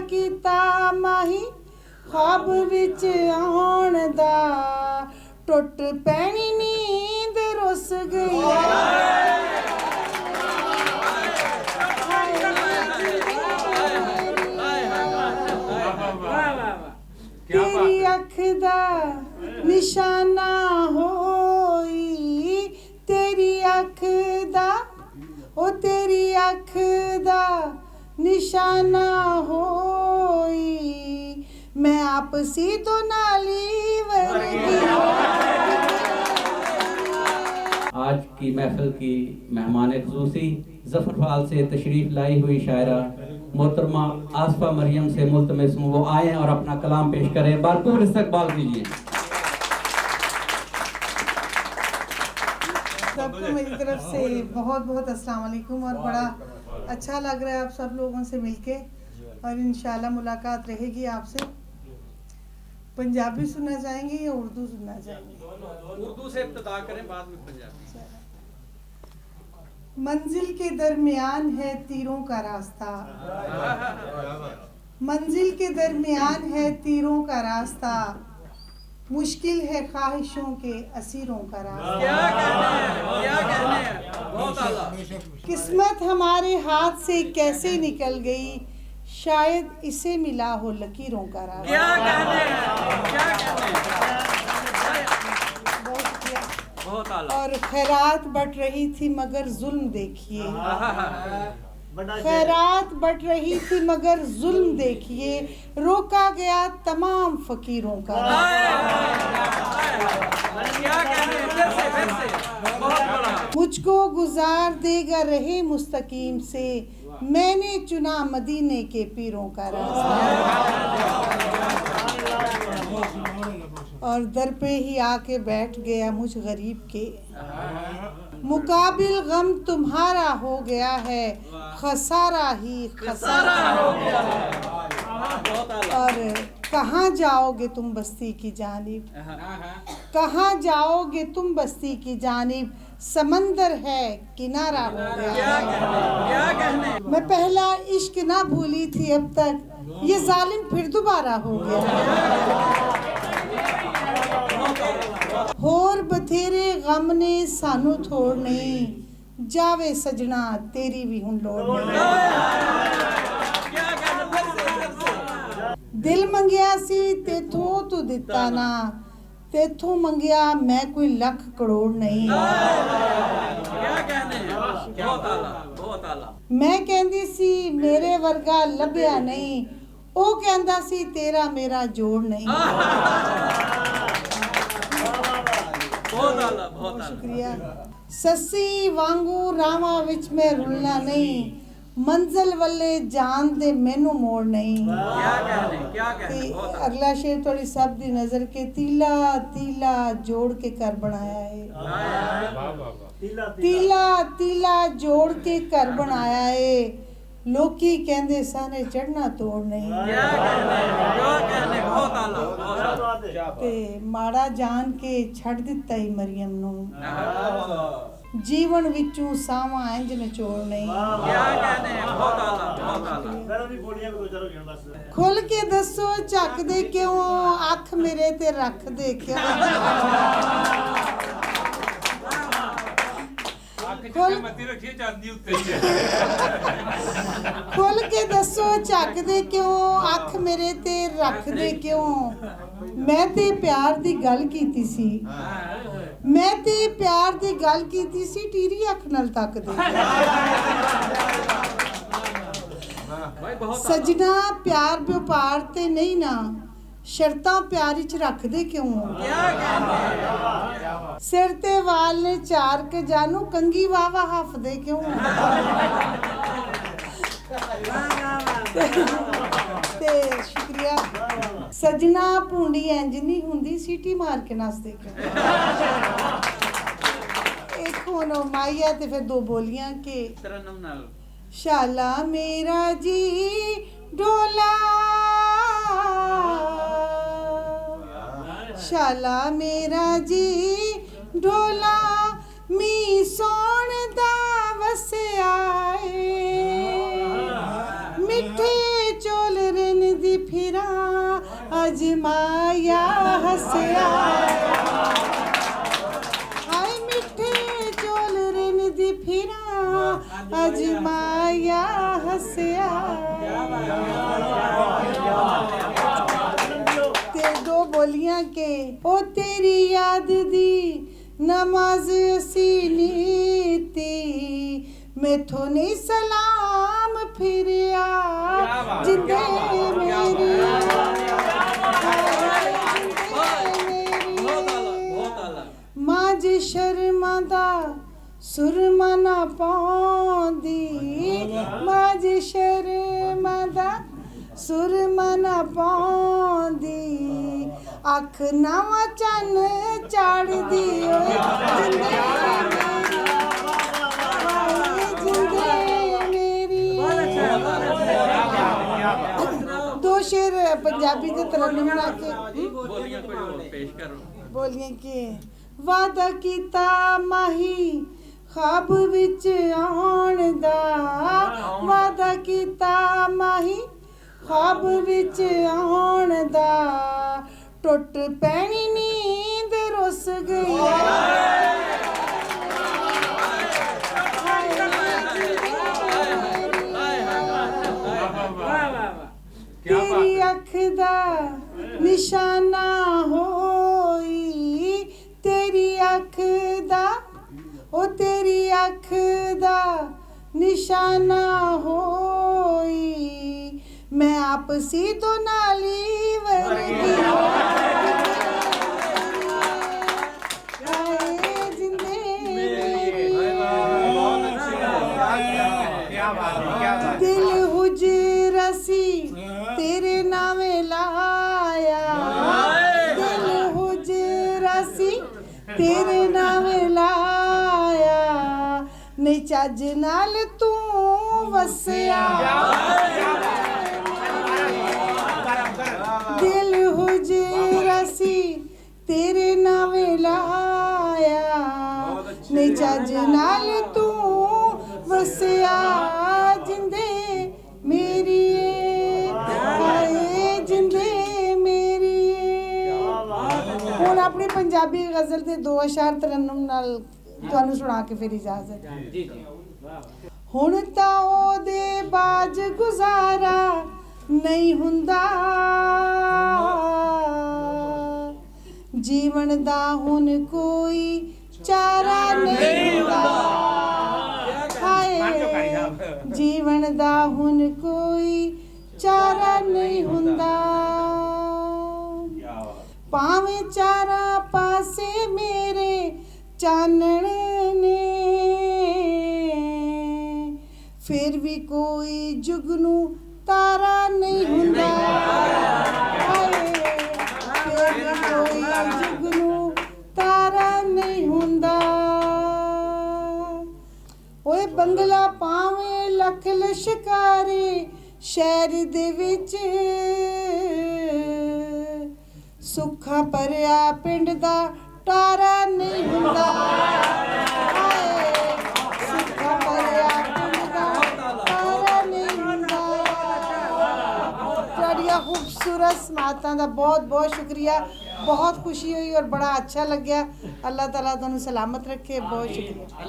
कीता माही ख्वाब विच आउण दा टुट पैनी नींद रुस गई तेरी अख दा निशाना होई तेरी अख दा ओ तेरी अख दा निशाना होई मैं आपसी तो नाली वर्गी। आज की महफिल की मेहमान खुसूसी ज़फ़र फ़ाल से तशरीफ़ लाई हुई शायरा मोहतरमा आसफा मरियम से मुल्तमस हूँ वो आए और अपना कलाम पेश करें। भरपूर इस्तक़बाल कीजिए। सबको मेरी तरफ से बहुत बहुत अस्सलाम वालेकुम और बड़ा अच्छा लग रहा है आप सब लोगों से मिलके और इंशाल्लाह मुलाकात रहेगी आपसे। पंजाबी सुनना चाहेंगे या उर्दू सुनना चाहेंगे? उर्दू से इब्तिदा करें बाद में पंजाबी। मंजिल के दरमियान है तीरों का रास्ता मंजिल के दरमियान है तीरों का रास्ता मुश्किल है ख्वाहिशों के असीरों का रास्ता। क्या कहने हैं, क्या कहने हैं, बहुत आला। किस्मत हमारे हाथ से कैसे निकल गई शायद इसे मिला हो लकीरों का रास्ता। क्या कहने हैं, क्या कहने हैं, बहुत शुक्रिया। बहुत आला। और खैरात बट रही थी मगर जुल्म देखिए खैरात बट रही थी मगर जुल्म देखिए रोका गया तमाम फकीरों का क्या कहने हैं, फिर से बहुत बड़ा। मुझको गुजार देगा रहे मुस्तकीम से मैंने चुना मदीने के पीरों का रास्ता और दर पे ही आके बैठ गया मुझ गरीब के मुकाबिल गम तुम्हारा हो गया है खसारा ही खसारा हो गया है। और कहाँ जाओगे तुम बस्ती की जानिब कहाँ जाओगे तुम बस्ती की जानिब समंदर है किनारा हो गया है। क्या कहने हैं। मैं पहला इश्क ना भूली थी अब तक ये जालिम फिर दोबारा हो गया होर बथेरे गम ने सानू थोड़ नहीं जावे सजना तेरी भी हुन लोड़ नहीं। दिल मंगिया सी तेथों तू दिता ना तेथों मंगिया मैं कोई लख करोड़ नहीं। क्या कहने हैं, बहुत आला, बहुत आला। मैं कहंदी सी मेरे वर्गा लभ्या नहीं ओ कहंदा सी तेरा मेरा जोड़ नहीं। बहुत आला, बहुत आला। शुक्रिया। सस्सी वांगू रावा विच में रुलना नहीं मंजिल वाले जान दे मैनू मोड़ नहीं। क्या कहने, क्या कहने, ते बहुत आला। अगला शेर थोड़ी सब दी नजर के तीला तीला जोड़ के कर बनाया है तीला तीला जोड़ के कर बनाया है लोकी कहंदे साने चढ़ना तोड़ नहीं। क्या कहने, क्या कहने, बहुत आला, बहुत आला। ते माड़ा जान के छड़ दिता ही मरियम नू जीवन विचों सावा इंज निचोड़ नहीं। क्या कहने हैं, बहुत आला, बहुत आला। खुल के दसो झक दे क्यों अख मेरे ते रख दे क्यों खुल के दसो झक दे क्यों अख मेरे ते रख दे क्यों मैं ते प्यार दी गल कीती सी मैं ते प्यार दी गल कीती सी टीरी अख नाल तक दे सजना प्यार व्यापार ते नहीं ना शर्तां प्यार च रख दे क्यों सिर ते वाल ने चार के जानू कंगी वावा हफ दे क्यों ते शुक्रिया सजना भूंडी इंज नहीं हुंदी सीटी मार के नसदे क्यों एक हुन माइया ते फिर दो बोलियां के तरन्नुम नाल शाला मेरा जी डोला शाला मेरा जी डोला मी सोण दा वसया मिठे चोल रन अजमाया हसया हाय मिठे चोल रिन दी फिरा अजमाया हसया ते दो बोलियां के ओ तेरी याद दी नमाज असी नीती मैथों नहीं सलाम फिरिया जिंदे मेरी मां जी शर्मा दा सुरमा ना पाउंदी मां जी शर्मा दा सुरमा ना पाउंदी अख नवा चन चाड़दी दो शेर पंजाबी दे तरन्नुम बना के बोलिए कि वादा कीता माही ख्वाब विच आउण दा वादा कीता माही ख्वाब विच आउण दा टुट पैनी नींद रुस गई तेरी अख दा निशाना होई तेरी अख दा ओ तेरी अख दा निशाना होई मैं आपसी दो नाली वर्गी दिल हुजरसी तेरे नामे लाया दिल हुजरसी तेरे नामे लाया नहीं चज नाल तू वसया दिल हुजरसी तेरे नामे लाया नहीं चज नाल तू वसया जिंदे मेरी जिंदे मेरी हुण अपनी पंजाबी गजल दे दो अशार तरन्नुम नाल तुहानू सुना के फिर इजाजत जी हुण तां ओदे बाज गुजारा नहीं हुंदा जीवन दा हुण कोई चारा नहीं हुंदा जीवन दा हुण कोई चारा नहीं हुंदा भावें चारा पासे मेरे चानण ने फिर भी कोई जुगनू तारा नहीं हुंदा फिर भी कोई जुगनू तारा नहीं हुंदा ओए बंगला पावें लख लश्कारे शहर दे विच सुखा भरिया पिंड दा तारा नहीं हुंदा सुखा भरिया पिंड दा तारा नहीं हुंदा तुहाडियां खूबसूरत समातां दा बहुत बहुत शुक्रिया बहुत खुशी हुई और बड़ा अच्छा लग्या अल्लाह ताला तुहानू सलामत रखे बहुत शुक्रिया।